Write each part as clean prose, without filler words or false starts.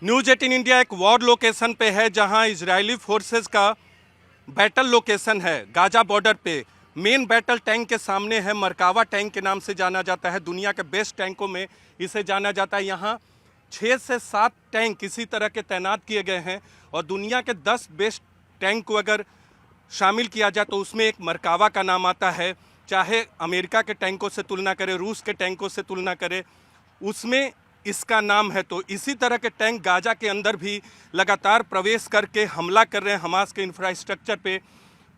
News 18 India एक war location पे है जहां इजरायली फोर्सेस का बैटल लोकेशन है। गाजा बॉर्डर पे मेन बैटल टैंक के सामने है। मरकावा टैंक के नाम से जाना जाता है। दुनिया के बेस्ट टैंकों में इसे जाना जाता है। यहाँ 6 से 7 टैंक इसी तरह के तैनात किए गए हैं और दुनिया के 10 बेस्ट टैंक को अगर शामिल किया जाए तो उसमें एक मरकावा का नाम आता है। चाहे अमेरिका के टैंकों से तुलना करें, रूस के टैंकों से तुलना करें, उसमें इसका नाम है। तो इसी तरह के टैंक गाजा के अंदर भी लगातार प्रवेश करके हमला कर रहे हैं हमास के इंफ्रास्ट्रक्चर पे।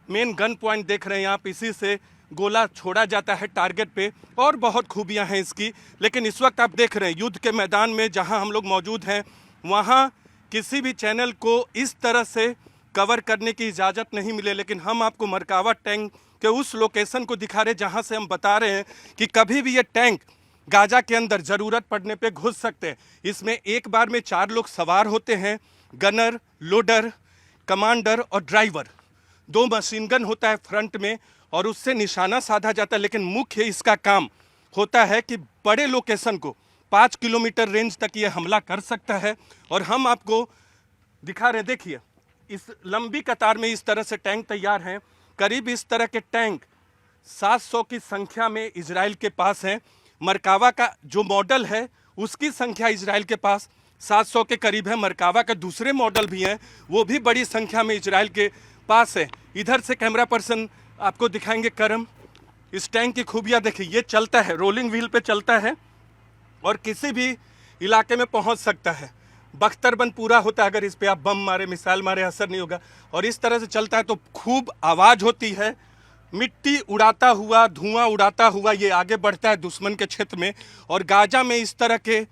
मेन गन पॉइंट देख रहे हैं आप, इसी से गोला छोड़ा जाता है टारगेट पे। और बहुत खूबियां हैं इसकी, लेकिन इस वक्त आप देख रहे हैं युद्ध के मैदान में जहां हम लोग मौजूद हैं, वहां किसी भी चैनल को इस तरह से कवर करने की इजाज़त नहीं मिले। लेकिन हम आपको मरकावा टैंक के उस लोकेशन को दिखा रहे हैं जहां से हम बता रहे हैं कि कभी भी ये टैंक गाजा के अंदर ज़रूरत पड़ने पे घुस सकते हैं। इसमें एक बार में 4 लोग सवार होते हैं, गनर, लोडर, कमांडर और ड्राइवर। 2 मशीन गन होता है फ्रंट में और उससे निशाना साधा जाता है। लेकिन मुख्य इसका काम होता है कि बड़े लोकेशन को 5 किलोमीटर रेंज तक ये हमला कर सकता है। और हम आपको दिखा रहे हैं, देखिए इस लंबी कतार में इस तरह से टैंक तैयार हैं। करीब इस तरह के टैंक 700 की संख्या में इजराइल के पास हैं। मरकावा का जो मॉडल है उसकी संख्या इजराइल के पास 700 के करीब है। मरकावा के दूसरे मॉडल भी हैं, वो भी बड़ी संख्या में इजराइल के पास है। इधर से कैमरा पर्सन आपको दिखाएंगे करम। इस टैंक की खूबियाँ देखिए, ये चलता है, रोलिंग व्हील पे चलता है और किसी भी इलाके में पहुंच सकता है। बख्तरबंद पूरा होता है, अगर इस पे आप बम मारे, मिसाइल मारे, असर नहीं होगा। और इस तरह से चलता है तो खूब आवाज़ होती है। मिट्टी उड़ाता हुआ, धुआं उड़ाता हुआ ये आगे बढ़ता है दुश्मन के क्षेत्र में। और गाजा में इस तरह के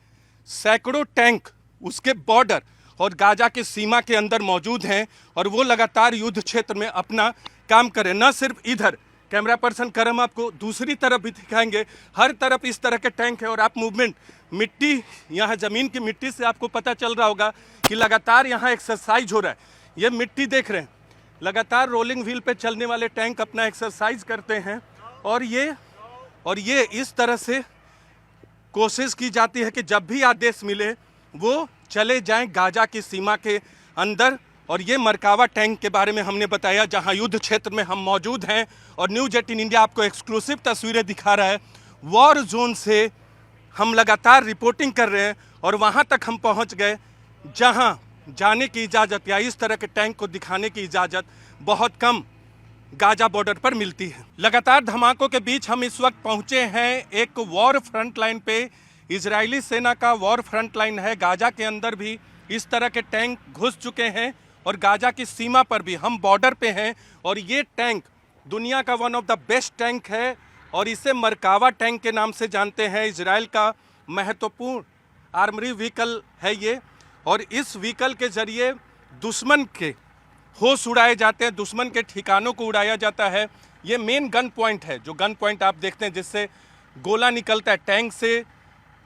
सैकड़ों टैंक उसके बॉर्डर और गाजा के सीमा के अंदर मौजूद हैं और वो लगातार युद्ध क्षेत्र में अपना काम करें। न सिर्फ इधर, कैमरा पर्सन करम आपको दूसरी तरफ भी दिखाएंगे, हर तरफ इस तरह के टैंक है। और आप मूवमेंट, मिट्टी, यहाँ ज़मीन की मिट्टी से आपको पता चल रहा होगा कि लगातार यहाँ एक्सरसाइज हो रहा है। ये मिट्टी देख रहे हैं, लगातार रोलिंग व्हील पे चलने वाले टैंक अपना एक्सरसाइज करते हैं। और ये इस तरह से कोशिश की जाती है कि जब भी आदेश मिले वो चले जाएं गाजा की सीमा के अंदर। और ये मरकावा टैंक के बारे में हमने बताया जहां युद्ध क्षेत्र में हम मौजूद हैं। और न्यूज 18 इंडिया आपको एक्सक्लूसिव तस्वीरें दिखा रहा है। वॉर जोन से हम लगातार रिपोर्टिंग कर रहे हैं और वहां तक हम पहुंच गए जहां जाने की इजाज़त या इस तरह के टैंक को दिखाने की इजाज़त बहुत कम गाजा बॉर्डर पर मिलती है। लगातार धमाकों के बीच हम इस वक्त पहुंचे हैं एक वॉर फ्रंट लाइन पे। इजरायली सेना का वॉर फ्रंट लाइन है। गाजा के अंदर भी इस तरह के टैंक घुस चुके हैं और गाजा की सीमा पर भी हम बॉर्डर पे हैं। और ये टैंक दुनिया का one of the best tank है और इसे मरकावा टैंक के नाम से जानते हैं। इजराइल का महत्वपूर्ण आर्मरी व्हीकल है ये। और इस व्हीकल के जरिए दुश्मन के होश उड़ाए जाते हैं, दुश्मन के ठिकानों को उड़ाया जाता है। ये मेन गन पॉइंट है, जो गन पॉइंट आप देखते हैं जिससे गोला निकलता है, टैंक से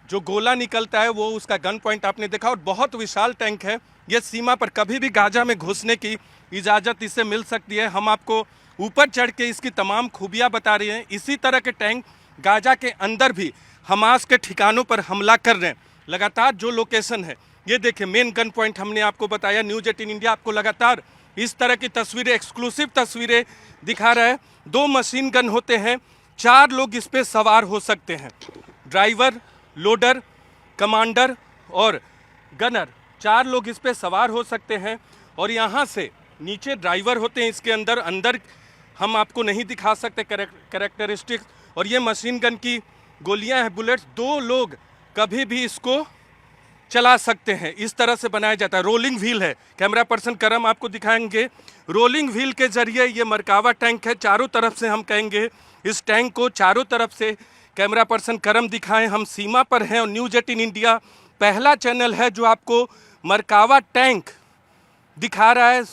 जो गोला निकलता है वो उसका गन पॉइंट आपने देखा। और बहुत विशाल टैंक है। ये सीमा पर कभी भी गाजा में घुसने की इजाज़त इससे मिल सकती है। हम आपको ऊपर चढ़ के इसकी तमाम खूबियाँ बता रहे हैं। इसी तरह के टैंक गाजा के अंदर भी हमास के ठिकानों पर हमला कर रहे हैं। लगातार जो लोकेशन है ये देखिए, मेन गन पॉइंट हमने आपको बताया। न्यूज 18 इंडिया आपको लगातार इस तरह की तस्वीरें, एक्सक्लूसिव तस्वीरें दिखा रहा है। 2 मशीन गन होते हैं, 4 लोग इस पे सवार हो सकते हैं। ड्राइवर, लोडर, कमांडर और गनर, 4 लोग इस पे सवार हो सकते हैं। और यहाँ से नीचे ड्राइवर होते हैं। इसके अंदर हम आपको नहीं दिखा सकते कैरेक्टरिस्टिक्स। और ये मशीन गन की गोलियां हैं, बुलेट्स। 2 लोग कभी भी इसको चला सकते हैं। इस तरह से बनाया जाता है। रोलिंग व्हील है, कैमरा पर्सन करम आपको दिखाएंगे। रोलिंग व्हील के जरिए ये मरकावा टैंक है। चारों तरफ से हम कहेंगे इस टैंक को चारों तरफ से कैमरा पर्सन करम दिखाएं। हम सीमा पर हैं और न्यूज 18 इंडिया पहला चैनल है जो आपको मरकावा टैंक दिखा रहा है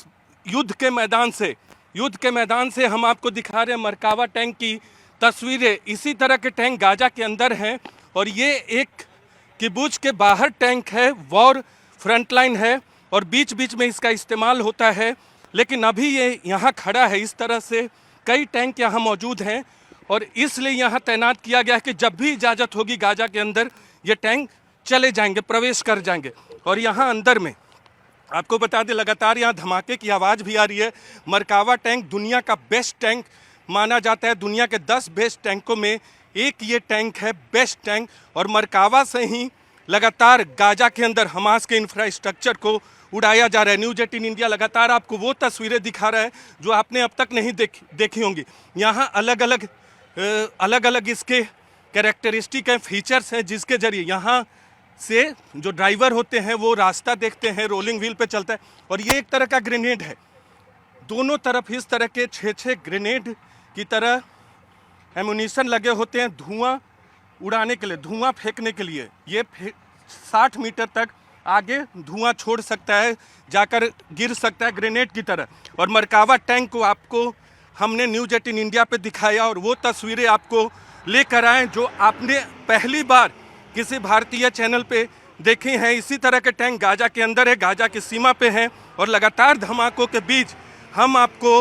युद्ध के मैदान से। युद्ध के मैदान से हम आपको दिखा रहे हैं मरकावा टैंक की तस्वीरें। इसी तरह के टैंक गाजा के अंदर हैं और ये एक किबुच के बाहर टैंक है, वॉर फ्रंट लाइन है और बीच बीच में इसका इस्तेमाल होता है। लेकिन अभी ये यहाँ खड़ा है। इस तरह से कई टैंक यहाँ मौजूद हैं और इसलिए यहाँ तैनात किया गया है कि जब भी इजाज़त होगी गाजा के अंदर ये टैंक चले जाएंगे, प्रवेश कर जाएंगे। और यहाँ अंदर में आपको बता दें लगातार यहाँ धमाके की आवाज़ भी आ रही है। मरकावा टैंक दुनिया का बेस्ट टैंक माना जाता है। दुनिया के 10 बेस्ट टैंकों में एक ये टैंक है, बेस्ट टैंक। और मरकावा से ही लगातार गाजा के अंदर हमास के इंफ्रास्ट्रक्चर को उड़ाया जा रहा है। न्यूज़ 18 इंडिया लगातार आपको वो तस्वीरें दिखा रहा है जो आपने अब तक नहीं देखी होंगी। यहाँ अलग अलग इसके कैरेक्टरिस्टिक हैं, फीचर्स हैं, जिसके ज़रिए यहाँ से जो ड्राइवर होते हैं वो रास्ता देखते हैं, रोलिंग व्हील पे चलता है। और ये एक तरह का ग्रेनेड है, दोनों तरफ इस तरह के 6-6 ग्रेनेड की तरह एमुनिशन लगे होते हैं धुआं उड़ाने के लिए, धुआं फेंकने के लिए। ये 60 मीटर तक आगे धुआं छोड़ सकता है, जाकर गिर सकता है ग्रेनेड की तरह। और मरकावा टैंक को आपको हमने न्यूज़ 18 इंडिया पे दिखाया और वो तस्वीरें आपको लेकर आए जो आपने पहली बार किसी भारतीय चैनल पे देखे हैं। इसी तरह के टैंक गाजा के अंदर है, गाजा की सीमा पे हैं। और लगातार धमाकों के बीच हम आपको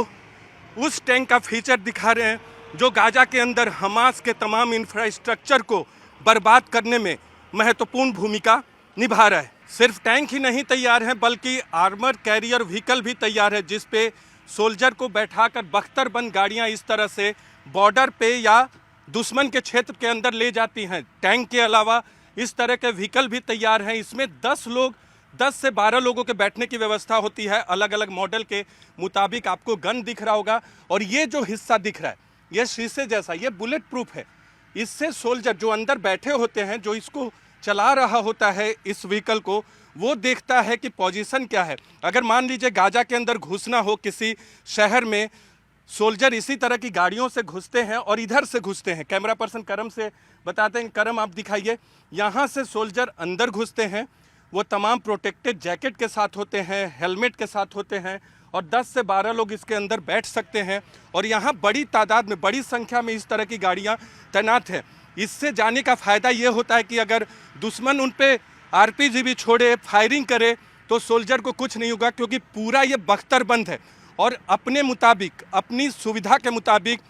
उस टैंक का फीचर दिखा रहे हैं जो गाजा के अंदर हमास के तमाम इंफ्रास्ट्रक्चर को बर्बाद करने में महत्वपूर्ण भूमिका निभा रहा है। सिर्फ टैंक ही नहीं तैयार है बल्कि आर्मर कैरियर व्हीकल भी तैयार है, जिस पे सोल्जर को बैठाकर बख्तरबंद गाड़ियां इस तरह से बॉर्डर पे या दुश्मन के क्षेत्र के अंदर ले जाती हैं। टैंक के अलावा इस तरह के व्हीकल भी तैयार हैं। इसमें 10 से 12 लोगों के बैठने की व्यवस्था होती है। अलग अलग मॉडल के मुताबिक आपको गन दिख रहा होगा। और ये जो हिस्सा दिख रहा है ये शीशे जैसा, ये बुलेट प्रूफ है। इससे सोल्जर जो अंदर बैठे होते हैं, जो इसको चला रहा होता है इस व्हीकल को, वो देखता है कि पोजीशन क्या है। अगर मान लीजिए गाजा के अंदर घुसना हो किसी शहर में, सोल्जर इसी तरह की गाड़ियों से घुसते हैं और इधर से घुसते हैं। कैमरा पर्सन करम से बताते हैं, करम आप दिखाइए। यहाँ से सोल्जर अंदर घुसते हैं, वो तमाम प्रोटेक्टेड जैकेट के साथ होते हैं, हेलमेट के साथ होते हैं और 10 से 12 लोग इसके अंदर बैठ सकते हैं। और यहाँ बड़ी तादाद में, बड़ी संख्या में इस तरह की गाड़ियाँ तैनात हैं। इससे जाने का फ़ायदा ये होता है कि अगर दुश्मन उन पे आरपीजी भी छोड़े, फायरिंग करे, तो सोल्जर को कुछ नहीं होगा, क्योंकि पूरा ये बख्तरबंद है। और अपने मुताबिक, अपनी सुविधा के मुताबिक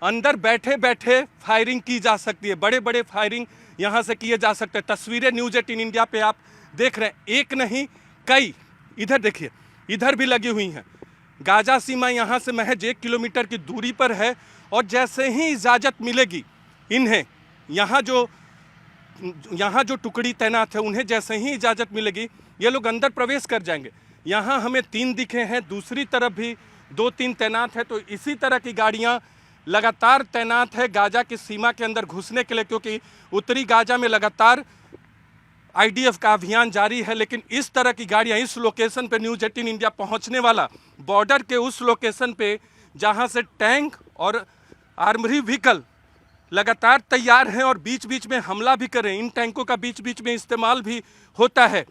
अंदर बैठे बैठे फायरिंग की जा सकती है। बड़े बड़े फायरिंग यहाँ से किए जा सकते हैं। तस्वीरें न्यूज़ 18 इंडिया पे आप देख रहे हैं, एक नहीं कई। इधर देखिए, इधर भी लगी हुई हैं। गाजा सीमा यहाँ से महज 1 किलोमीटर की दूरी पर है। और जैसे ही इजाज़त मिलेगी इन्हें, यहाँ जो टुकड़ी तैनात है, उन्हें जैसे ही इजाज़त मिलेगी ये लोग अंदर प्रवेश कर जाएंगे। यहाँ हमें 3 दिखे हैं, दूसरी तरफ भी 2-3 तैनात है। तो इसी तरह की गाड़ियाँ लगातार तैनात है गाजा की सीमा के अंदर घुसने के लिए, क्योंकि उत्तरी गाजा में लगातार आईडीएफ का अभियान जारी है। लेकिन इस तरह की गाड़ियाँ इस लोकेशन पे न्यूज़ 18 इंडिया पहुँचने वाला, बॉर्डर के उस लोकेशन पे जहाँ से टैंक और आर्मरी व्हीकल लगातार तैयार हैं और बीच बीच में हमला भी करें, इन टैंकों का बीच बीच में इस्तेमाल भी होता है।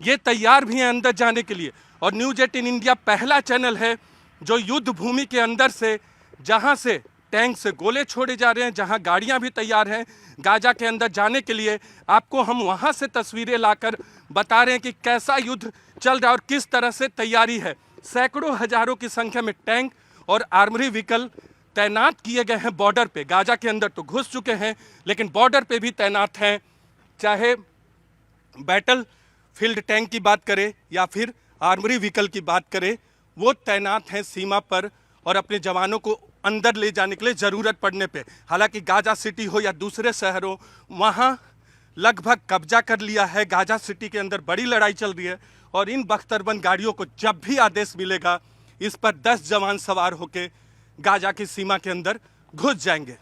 ये तैयार भी हैं अंदर जाने के लिए। और न्यूज़ 18 इंडिया पहला चैनल है जो युद्ध भूमि के अंदर से, जहां से टैंक से गोले छोड़े जा रहे हैं, जहां गाड़ियां भी तैयार हैं गाजा के अंदर जाने के लिए, आपको हम वहां से तस्वीरें लाकर बता रहे हैं कि कैसा युद्ध चल रहा है और किस तरह से तैयारी है। सैकड़ों हजारों की संख्या में टैंक और आर्मरी व्हीकल तैनात किए गए हैं बॉर्डर पे। गाजा के अंदर तो घुस चुके हैं, लेकिन बॉर्डर पे भी तैनात हैं। चाहे बैटल फील्ड टैंक की बात करें या फिर आर्मरी व्हीकल की बात करें, वो तैनात हैं सीमा पर और अपने जवानों को अंदर ले जाने के लिए ज़रूरत पड़ने पे। हालांकि गाजा सिटी हो या दूसरे शहरों, वहाँ लगभग कब्जा कर लिया है। गाजा सिटी के अंदर बड़ी लड़ाई चल रही है और इन बख्तरबंद गाड़ियों को जब भी आदेश मिलेगा, इस पर 10 जवान सवार होकर गाजा की सीमा के अंदर घुस जाएंगे।